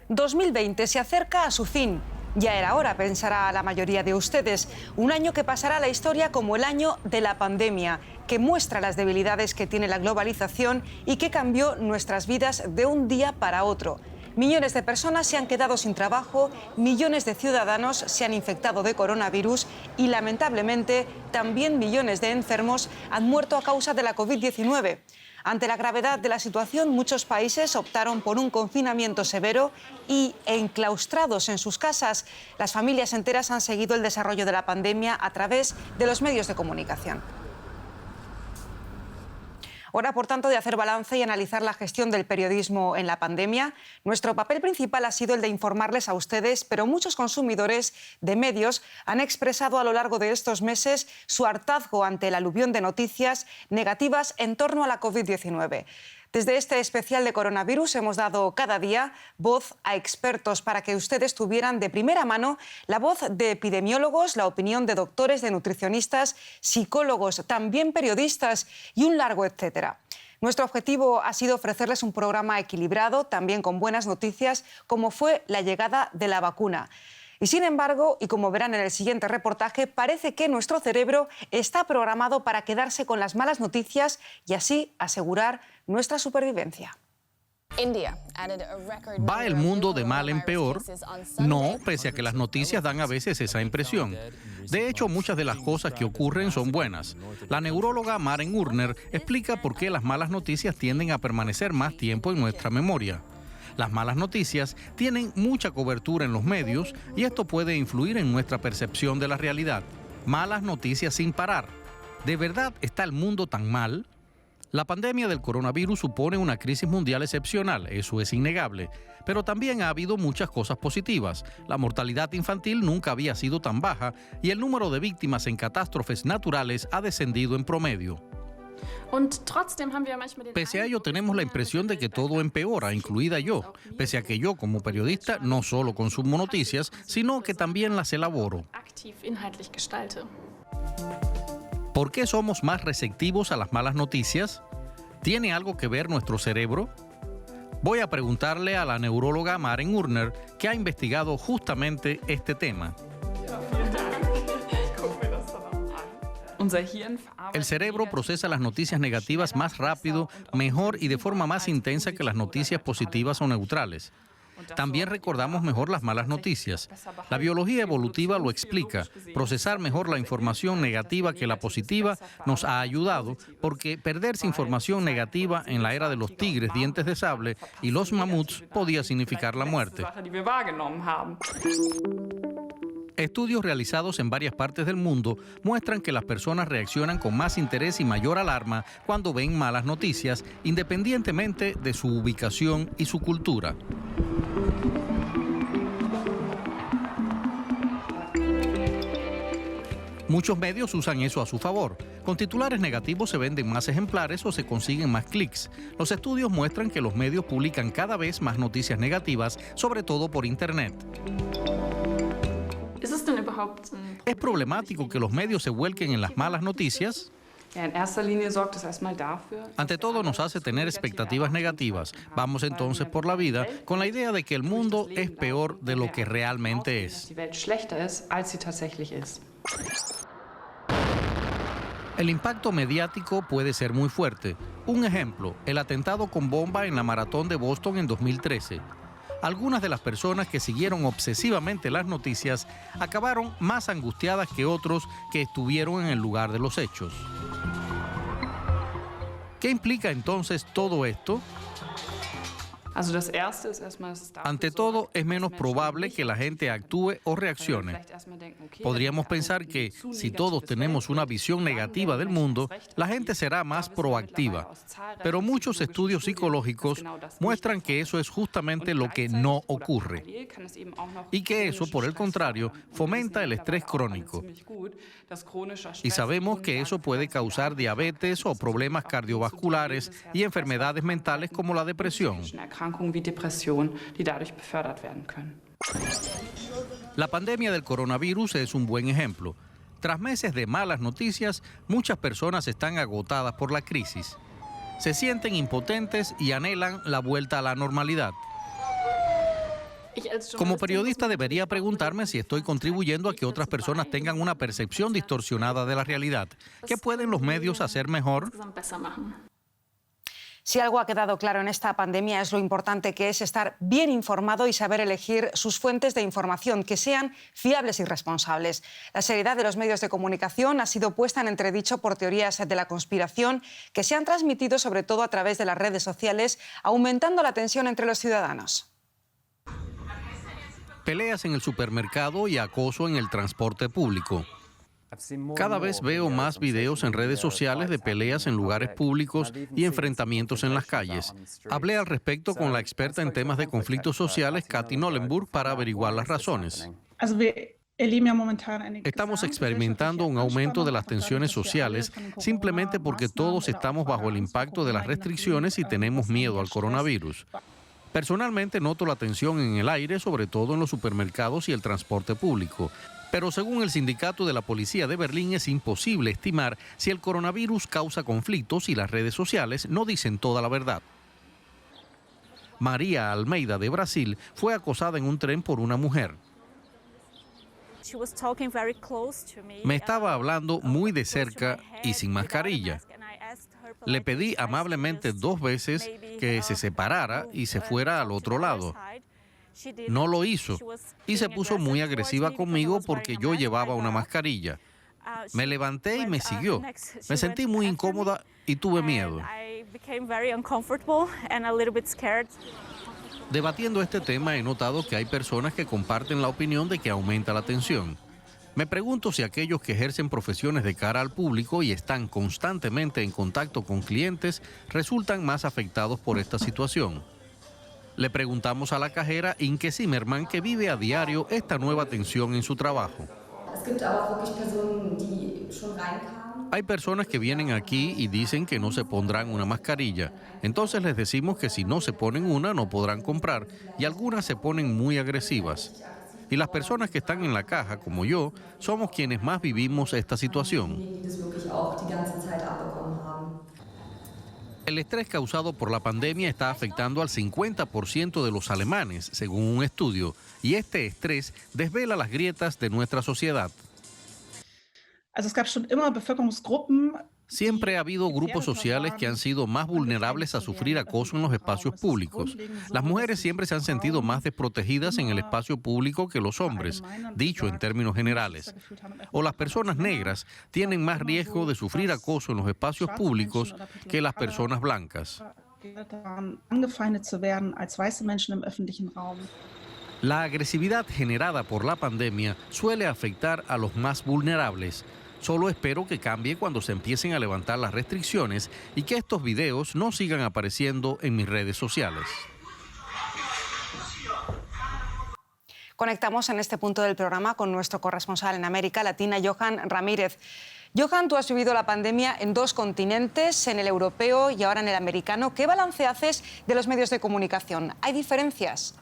2020 se acerca a su fin. Ya era hora, pensará la mayoría de ustedes. Un año que pasará a la historia como el año de la pandemia, que muestra las debilidades que tiene la globalización y que cambió nuestras vidas de un día para otro. Millones de personas se han quedado sin trabajo, millones de ciudadanos se han infectado de coronavirus y, lamentablemente, también millones de enfermos han muerto a causa de la COVID-19. Ante la gravedad de la situación, muchos países optaron por un confinamiento severo y enclaustrados en sus casas. Las familias enteras han seguido el desarrollo de la pandemia a través de los medios de comunicación. Hora, por tanto, de hacer balance y analizar la gestión del periodismo en la pandemia. Nuestro papel principal ha sido el de informarles a ustedes, pero muchos consumidores de medios han expresado a lo largo de estos meses su hartazgo ante el aluvión de noticias negativas en torno a la COVID-19. Desde este especial de coronavirus hemos dado cada día voz a expertos para que ustedes tuvieran de primera mano la voz de epidemiólogos, la opinión de doctores, de nutricionistas, psicólogos, también periodistas y un largo etcétera. Nuestro objetivo ha sido ofrecerles un programa equilibrado, también con buenas noticias, como fue la llegada de la vacuna. Y sin embargo, y como verán en el siguiente reportaje, parece que nuestro cerebro está programado para quedarse con las malas noticias y así asegurar nuestra supervivencia. ¿Va el mundo de mal en peor? No, pese a que las noticias dan a veces esa impresión. De hecho, muchas de las cosas que ocurren son buenas. La neuróloga Maren Urner explica por qué las malas noticias tienden a permanecer más tiempo en nuestra memoria. Las malas noticias tienen mucha cobertura en los medios y esto puede influir en nuestra percepción de la realidad. Malas noticias sin parar. ¿De verdad está el mundo tan mal? La pandemia del coronavirus supone una crisis mundial excepcional, eso es innegable. Pero también ha habido muchas cosas positivas. La mortalidad infantil nunca había sido tan baja y el número de víctimas en catástrofes naturales ha descendido en promedio. Pese a ello, tenemos la impresión de que todo empeora, incluida yo, pese a que yo, como periodista, no solo consumo noticias, sino que también las elaboro. ¿Por qué somos más receptivos a las malas noticias? ¿Tiene algo que ver nuestro cerebro? Voy a preguntarle a la neuróloga Maren Urner, que ha investigado justamente este tema. El cerebro procesa las noticias negativas más rápido, mejor y de forma más intensa que las noticias positivas o neutrales. También recordamos mejor las malas noticias. La biología evolutiva lo explica. Procesar mejor la información negativa que la positiva nos ha ayudado porque perderse información negativa en la era de los tigres, dientes de sable y los mamuts podía significar la muerte. Estudios realizados en varias partes del mundo muestran que las personas reaccionan con más interés y mayor alarma cuando ven malas noticias, independientemente de su ubicación y su cultura. Muchos medios usan eso a su favor. Con titulares negativos se venden más ejemplares o se consiguen más clics. Los estudios muestran que los medios publican cada vez más noticias negativas, sobre todo por Internet. ¿Es problemático que los medios se vuelquen en las malas noticias? Ante todo, nos hace tener expectativas negativas. Vamos entonces por la vida con la idea de que el mundo es peor de lo que realmente es. El impacto mediático puede ser muy fuerte. Un ejemplo, el atentado con bomba en la maratón de Boston en 2013. Algunas de las personas que siguieron obsesivamente las noticias acabaron más angustiadas que otros que estuvieron en el lugar de los hechos. ¿Qué implica entonces todo esto? Ante todo, es menos probable que la gente actúe o reaccione. Podríamos pensar que, si todos tenemos una visión negativa del mundo, la gente será más proactiva. Pero muchos estudios psicológicos muestran que eso es justamente lo que no ocurre. Y que eso, por el contrario, fomenta el estrés crónico. Y sabemos que eso puede causar diabetes o problemas cardiovasculares y enfermedades mentales como la depresión. La pandemia del coronavirus es un buen ejemplo. Tras meses de malas noticias, muchas personas están agotadas por la crisis. Se sienten impotentes y anhelan la vuelta a la normalidad. Como periodista debería preguntarme si estoy contribuyendo a que otras personas tengan una percepción distorsionada de la realidad. ¿Qué pueden los medios hacer mejor? Si algo ha quedado claro en esta pandemia es lo importante que es estar bien informado y saber elegir sus fuentes de información, que sean fiables y responsables. La seriedad de los medios de comunicación ha sido puesta en entredicho por teorías de la conspiración que se han transmitido sobre todo a través de las redes sociales, aumentando la tensión entre los ciudadanos. Peleas en el supermercado y acoso en el transporte público. Cada vez veo más videos en redes sociales de peleas en lugares públicos y enfrentamientos en las calles. Hablé al respecto con la experta en temas de conflictos sociales, Kathi Nollenburg, para averiguar las razones. Estamos experimentando un aumento de las tensiones sociales simplemente porque todos estamos bajo el impacto de las restricciones y tenemos miedo al coronavirus. Personalmente noto la tensión en el aire, sobre todo en los supermercados y el transporte público. Pero según el sindicato de la policía de Berlín, es imposible estimar si el coronavirus causa conflictos y las redes sociales no dicen toda la verdad. María Almeida, de Brasil, fue acosada en un tren por una mujer. Me estaba hablando muy de cerca y sin mascarilla. Le pedí amablemente 2 veces que se separara y se fuera al otro lado. No lo hizo y se puso muy agresiva conmigo porque yo llevaba una mascarilla. Me levanté y me siguió. Me sentí muy incómoda y tuve miedo. Debatiendo este tema he notado que hay personas que comparten la opinión de que aumenta la tensión. Me pregunto si aquellos que ejercen profesiones de cara al público y están constantemente en contacto con clientes resultan más afectados por esta situación. Le preguntamos a la cajera Inke Zimmermann, que vive a diario esta nueva tensión en su trabajo. Hay personas que vienen aquí y dicen que no se pondrán una mascarilla. Entonces les decimos que si no se ponen una no podrán comprar y algunas se ponen muy agresivas. Y las personas que están en la caja, como yo, somos quienes más vivimos esta situación. El estrés causado por la pandemia está afectando al 50% de los alemanes, según un estudio, y este estrés desvela las grietas de nuestra sociedad. Siempre ha habido grupos sociales que han sido más vulnerables a sufrir acoso en los espacios públicos. Las mujeres siempre se han sentido más desprotegidas en el espacio público que los hombres, dicho en términos generales. O las personas negras tienen más riesgo de sufrir acoso en los espacios públicos que las personas blancas. La agresividad generada por la pandemia suele afectar a los más vulnerables. Solo espero que cambie cuando se empiecen a levantar las restricciones y que estos videos no sigan apareciendo en mis redes sociales. Conectamos en este punto del programa con nuestro corresponsal en América Latina, Johan Ramírez. Johan, tú has vivido la pandemia en 2 continentes, en el europeo y ahora en el americano. ¿Qué balance haces de los medios de comunicación? ¿Hay diferencias?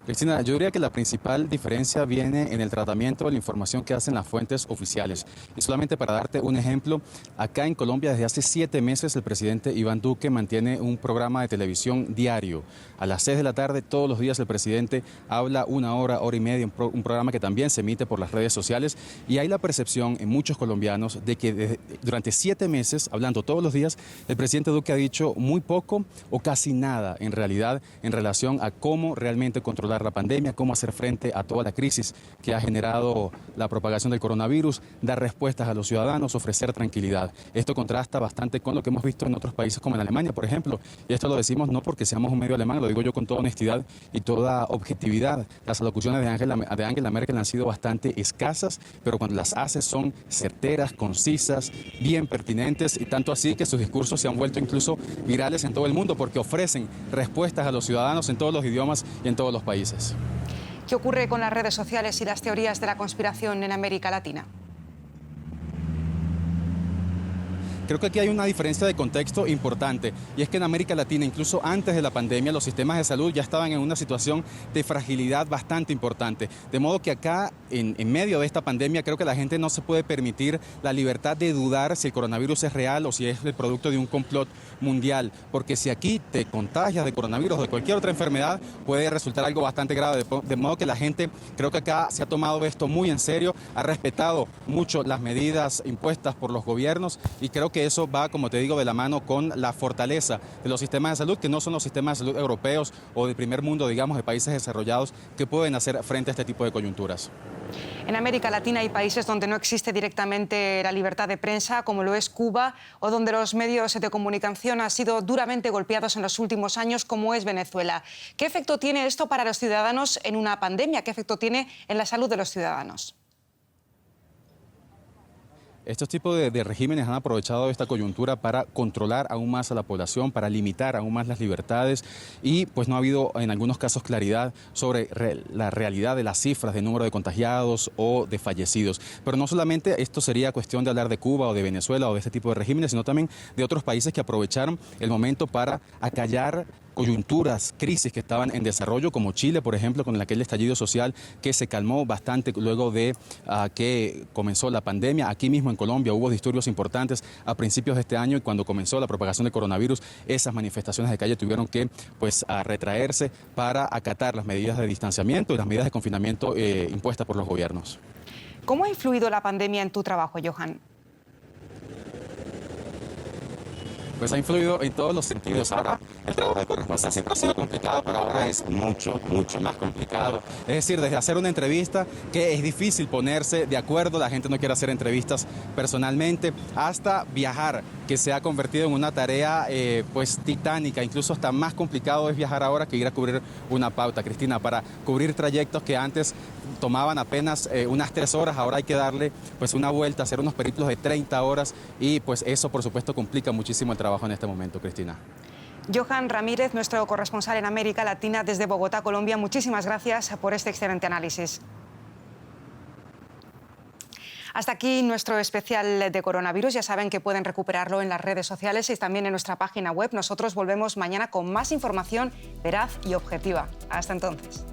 Cristina, yo diría que la principal diferencia viene en el tratamiento de la información que hacen las fuentes oficiales. Y solamente para darte un ejemplo, acá en Colombia desde hace 7 meses el presidente Iván Duque mantiene un programa de televisión diario. A las 6 de la tarde todos los días el presidente habla 1 hora, hora y media, un programa que también se emite por las redes sociales. Y hay la percepción en muchos colombianos de que durante 7 meses, hablando todos los días, el presidente Duque ha dicho muy poco o casi nada en realidad en relación a cómo realmente controlar la pandemia, cómo hacer frente a toda la crisis que ha generado la propagación del coronavirus, dar respuestas a los ciudadanos, ofrecer tranquilidad. Esto contrasta bastante con lo que hemos visto en otros países como en Alemania, por ejemplo. Y esto lo decimos no porque seamos un medio alemán, lo digo yo con toda honestidad y toda objetividad. Las alocuciones de Angela Merkel han sido bastante escasas, pero cuando las hace son certeras, concisas, bien pertinentes, y tanto así que sus discursos se han vuelto incluso virales en todo el mundo porque ofrecen respuestas a los ciudadanos en todos los idiomas y en todos los países. ¿Qué ocurre con las redes sociales y las teorías de la conspiración en América Latina? Creo que aquí hay una diferencia de contexto importante, y es que en América Latina, incluso antes de la pandemia, los sistemas de salud ya estaban en una situación de fragilidad bastante importante. De modo que acá, en medio de esta pandemia, creo que la gente no se puede permitir la libertad de dudar si el coronavirus es real o si es el producto de un complot mundial, porque si aquí te contagias de coronavirus o de cualquier otra enfermedad, puede resultar algo bastante grave. De modo que la gente, creo que acá se ha tomado esto muy en serio, ha respetado mucho las medidas impuestas por los gobiernos, y creo que eso va, como te digo, de la mano con la fortaleza de los sistemas de salud, que no son los sistemas de salud europeos o de primer mundo, digamos, de países desarrollados, que pueden hacer frente a este tipo de coyunturas. En América Latina hay países donde no existe directamente la libertad de prensa, como lo es Cuba, o donde los medios de comunicación han sido duramente golpeados en los últimos años, como es Venezuela. ¿Qué efecto tiene esto para los ciudadanos en una pandemia? ¿Qué efecto tiene en la salud de los ciudadanos? Estos tipos de regímenes han aprovechado esta coyuntura para controlar aún más a la población, para limitar aún más las libertades, y pues no ha habido en algunos casos claridad sobre la realidad de las cifras de número de contagiados o de fallecidos. Pero no solamente esto sería cuestión de hablar de Cuba o de Venezuela o de este tipo de regímenes, sino también de otros países que aprovecharon el momento para acallar coyunturas, crisis que estaban en desarrollo, como Chile, por ejemplo, con aquel estallido social que se calmó bastante luego de que comenzó la pandemia. Aquí mismo en Colombia hubo disturbios importantes a principios de este año, y cuando comenzó la propagación del coronavirus, esas manifestaciones de calle tuvieron que retraerse para acatar las medidas de distanciamiento y las medidas de confinamiento impuestas por los gobiernos. ¿Cómo ha influido la pandemia en tu trabajo, Johan? Pues ha influido en todos los sentidos. Ahora el trabajo de corresponsal siempre ha sido complicado, pero ahora es mucho más complicado. Es decir, desde hacer una entrevista, que es difícil ponerse de acuerdo, la gente no quiere hacer entrevistas personalmente, hasta viajar, que se ha convertido en una tarea pues titánica. Incluso hasta más complicado es viajar ahora que ir a cubrir una pauta, Cristina, para cubrir trayectos que antes tomaban apenas unas 3 horas, ahora hay que darle pues una vuelta, hacer unos periplos de 30 horas, y pues eso por supuesto complica muchísimo el trabajo en este momento, Cristina. Johan Ramírez, nuestro corresponsal en América Latina desde Bogotá, Colombia, muchísimas gracias por este excelente análisis. Hasta aquí nuestro especial de coronavirus. Ya saben que pueden recuperarlo en las redes sociales y también en nuestra página web. Nosotros volvemos mañana con más información veraz y objetiva. Hasta entonces.